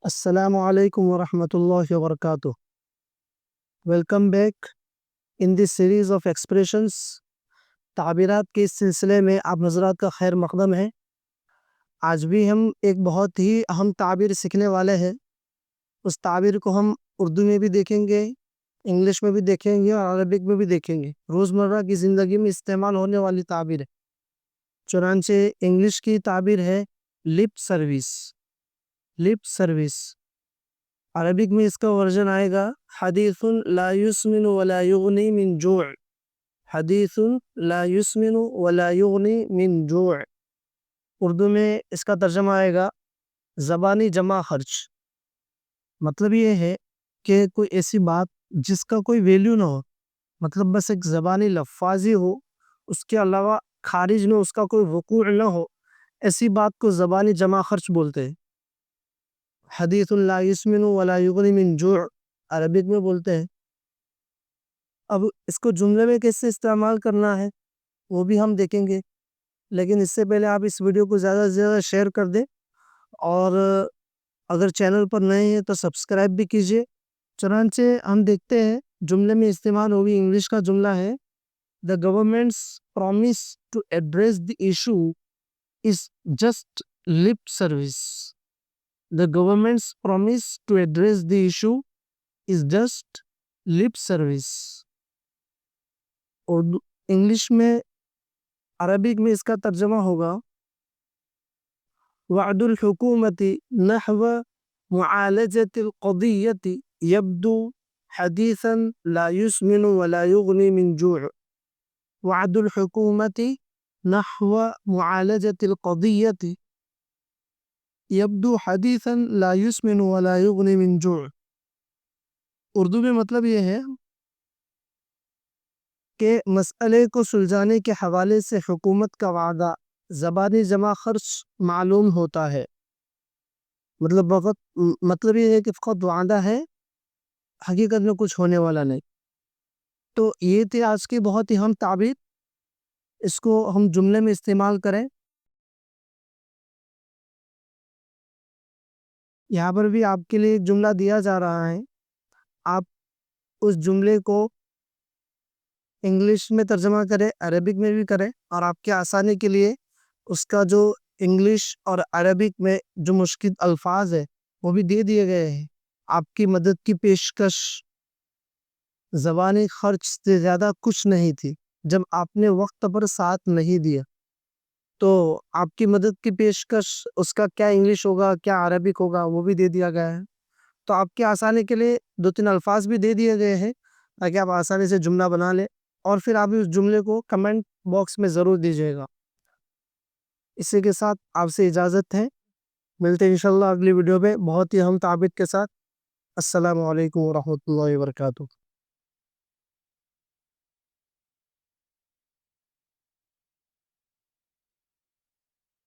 السلام علیکم ورحمۃ اللہ وبرکاتہ. Welcome back in this series of expressions. تعبیرات کے اس سلسلے میں آپ حضرات کا خیر مقدم ہے. آج بھی ہم ایک بہت ہی اہم تعبیر سیکھنے والے ہیں. اس تعبیر کو ہم اردو میں بھی دیکھیں گے، انگلش میں بھی دیکھیں گے اور عربک میں بھی دیکھیں گے. روزمرہ کی زندگی میں استعمال ہونے والی تعبیر ہے. چنانچہ انگلش کی تعبیر ہے lip service. Lip service. Arabic میں اس کا ورژن آئے گا حدیث لا یسمن ولا یغنی من جوع. حدیث لا یسمن ولا یغنی من جوع. اردو میں اس کا ترجمہ آئے گا زبانی جمع خرچ. مطلب یہ ہے کہ کوئی ایسی بات جس کا کوئی ویلیو نہ ہو، مطلب بس ایک زبانی لفاظی ہو، اس کے علاوہ خارج میں اس کا کوئی وقوع نہ ہو، ایسی بات کو زبانی جمع خرچ بولتے ہیں. حدیث لا یسمن ولا یغنی من جوع عربک میں بولتے ہیں. اب اس کو جملے میں کیسے استعمال کرنا ہے وہ بھی ہم دیکھیں گے، لیکن اس سے پہلے آپ اس ویڈیو کو زیادہ سے زیادہ شیئر کر دیں، اور اگر چینل پر نئے ہیں تو سبسکرائب بھی کیجیے. چنانچہ ہم دیکھتے ہیں جملے میں استعمال ہوگی انگلش کا جملہ ہے The government's promise to address the issue is just lip service. The government's promise to address the issue is just lip service. Urdu English میں عربک میں اس کا ترجمہ ہوگا وعد الحکومت نحو معالجة القضیة یبدو حدیثا لا یسمن ولا یغنی من جوع. وعد الحکومت نحو معالجة القضیة یبدو حدیثا لا یسمن ولا یغنی من جوع. اردو میں مطلب یہ ہے کہ مسئلے کو سلجھانے کے حوالے سے حکومت کا وعدہ زبانی جمع خرچ معلوم ہوتا ہے. مطلب یہ ہے کہ فقط وعدہ ہے، حقیقت میں کچھ ہونے والا نہیں. تو یہ تھی آج کی بہت ہی اہم تعبیر. اس کو ہم جملے میں استعمال کریں. یہاں پر بھی آپ کے لیے ایک جملہ دیا جا رہا ہے، آپ اس جملے کو انگلش میں ترجمہ کریں، عربک میں بھی کریں، اور آپ کے آسانی کے لیے اس کا جو انگلش اور عربک میں جو مشکل الفاظ ہے وہ بھی دے دیے گئے ہیں. آپ کی مدد کی پیشکش زبانی خرچ سے زیادہ کچھ نہیں تھی. جب آپ نے وقت پر ساتھ نہیں دیا تو آپ کی مدد کی پیشکش اس کا کیا انگلش ہوگا کیا عربک ہوگا وہ بھی دے دیا گیا ہے. تو آپ کے آسانی کے لیے 2-3 الفاظ بھی دے دیے گئے ہیں تاکہ آپ آسانی سے جملہ بنا لیں، اور پھر آپ اس جملے کو کمنٹ باکس میں ضرور دیجیے گا. اسی کے ساتھ آپ سے اجازت ہے، ملتے ہیں انشاءاللہ اگلی ویڈیو میں بہت ہی اہم تعبیر کے ساتھ. السلام علیکم ورحمۃ اللہ وبرکاتہ.